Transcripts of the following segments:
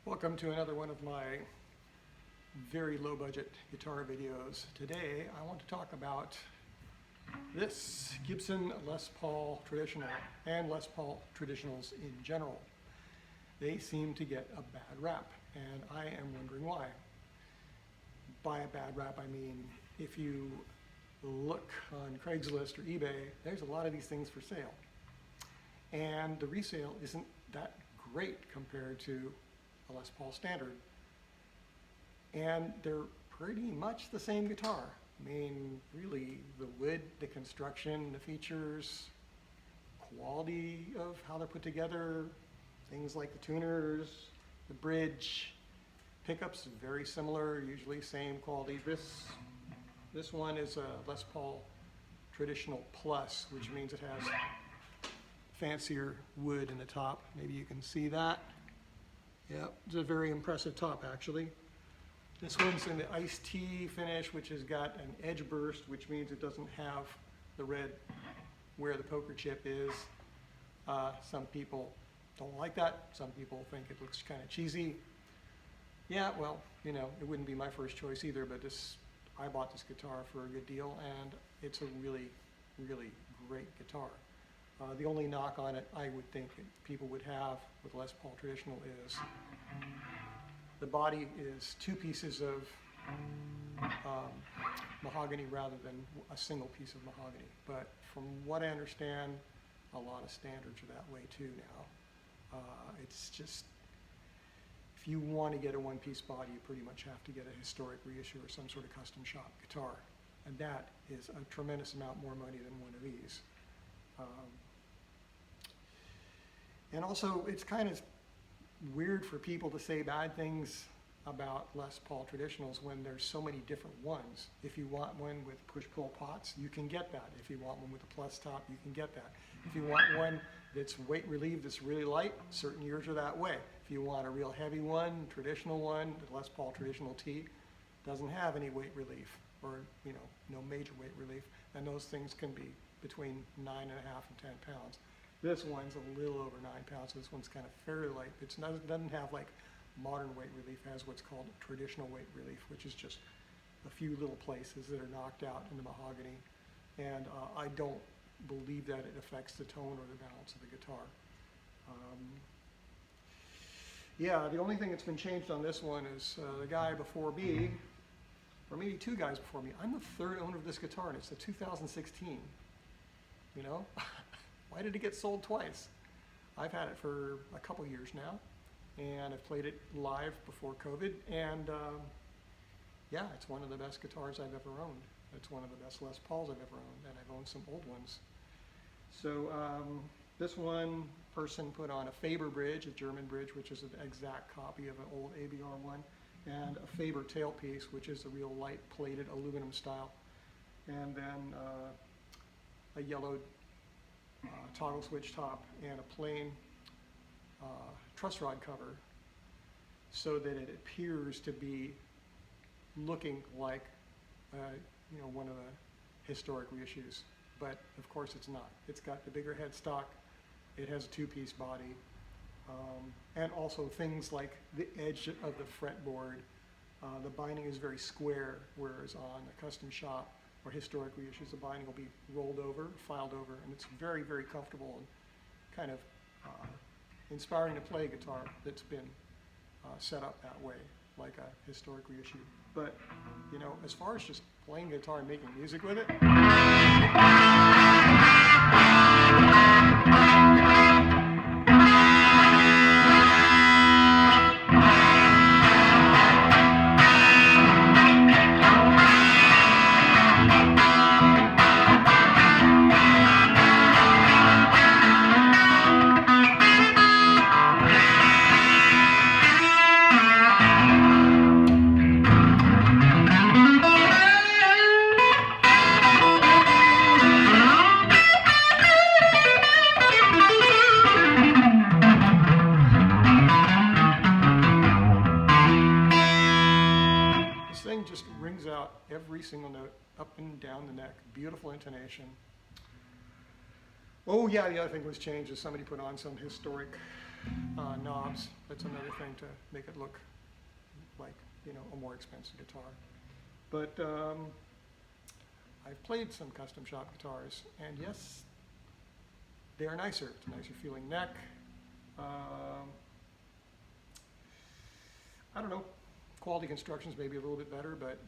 Welcome to another one of my very low budget guitar videos. Today I want to talk about this Gibson Les Paul Traditional and Les Paul Traditionals in general. They seem to get a bad rap, and I am wondering why. By a bad rap I mean if you look on Craigslist or eBay, there's a lot of these things for sale. And the resale isn't that great compared to a Les Paul Standard. And they're pretty much the same guitar. I mean, really, the wood, the construction, the features, quality of how they're put together, things like the tuners, the bridge, pickups very similar, usually same quality. This one is a Les Paul Traditional Plus, which means it has fancier wood in the top. Maybe you can see that. Yep, it's a very impressive top actually. This one's in the iced tea finish, which has got an edge burst, which means it doesn't have the red where the poker chip is. Some people don't like that. Some people think it looks kind of cheesy. Yeah, well, you know, it wouldn't be my first choice either, but I bought this guitar for a good deal, and it's a really, really great guitar. The only knock on it I would think people would have with Les Paul Traditional is the body is two pieces of mahogany rather than a single piece of mahogany. But from what I understand, a lot of standards are that way too now. It's just, if you want to get a one-piece body, you pretty much have to get a historic reissue or some sort of custom shop guitar. And that is a tremendous amount more money than one of these. And also, it's kind of weird for people to say bad things about Les Paul Traditionals when there's so many different ones. If you want one with push-pull pots, you can get that. If you want one with a plus top, you can get that. If you want one that's weight relieved, that's really light, certain years are that way. If you want a real heavy one, traditional one, the Les Paul Traditional T doesn't have any weight relief, or no major weight relief, and those things can be between 9.5 and 10 pounds. This one's a little over 9 pounds, so this one's kind of fairly light. It doesn't have like modern weight relief, it has what's called traditional weight relief, which is just a few little places that are knocked out in the mahogany. And I don't believe that it affects the tone or the balance of the guitar. Yeah, the only thing that's been changed on this one is the guy before me, or maybe two guys before me. I'm the third owner of this guitar, and it's a 2016. You know? Why did it get sold twice? I've had it for a couple years now, and I've played it live before COVID, and yeah, it's one of the best guitars I've ever owned. It's one of the best Les Pauls I've ever owned, and I've owned some old ones. So this one person put on a Faber bridge, a German bridge, which is an exact copy of an old ABR one, and a Faber tailpiece, which is a real light plated aluminum style, and then a yellowed toggle switch top and a plain truss rod cover, so that it appears to be looking like one of the historic reissues, but of course it's not. It's got the bigger headstock, it has a two-piece body, and also things like the edge of the fretboard. The binding is very square, whereas on a custom shop or historic reissues, the binding will be rolled over, filed over, and it's very, very comfortable and kind of inspiring to play a guitar that's been set up that way, like a historic reissue. But, as far as just playing guitar and making music with it, just rings out every single note up and down the neck. Beautiful intonation. Oh yeah, the other thing was changed is somebody put on some historic knobs. That's another thing to make it look like, you know, a more expensive guitar. But I've played some custom shop guitars, and yes, they are nicer. It's a nicer feeling neck. I don't know, quality construction's maybe a little bit better, but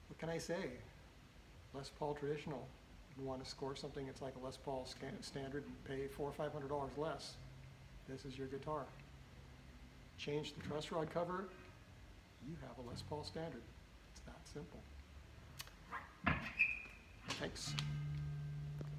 what can I say? Les Paul traditional. You want to score something that's like a Les Paul standard and pay $400 or $500 less. This is your guitar. Change the truss rod cover, you have a Les Paul standard. It's that simple. Thanks.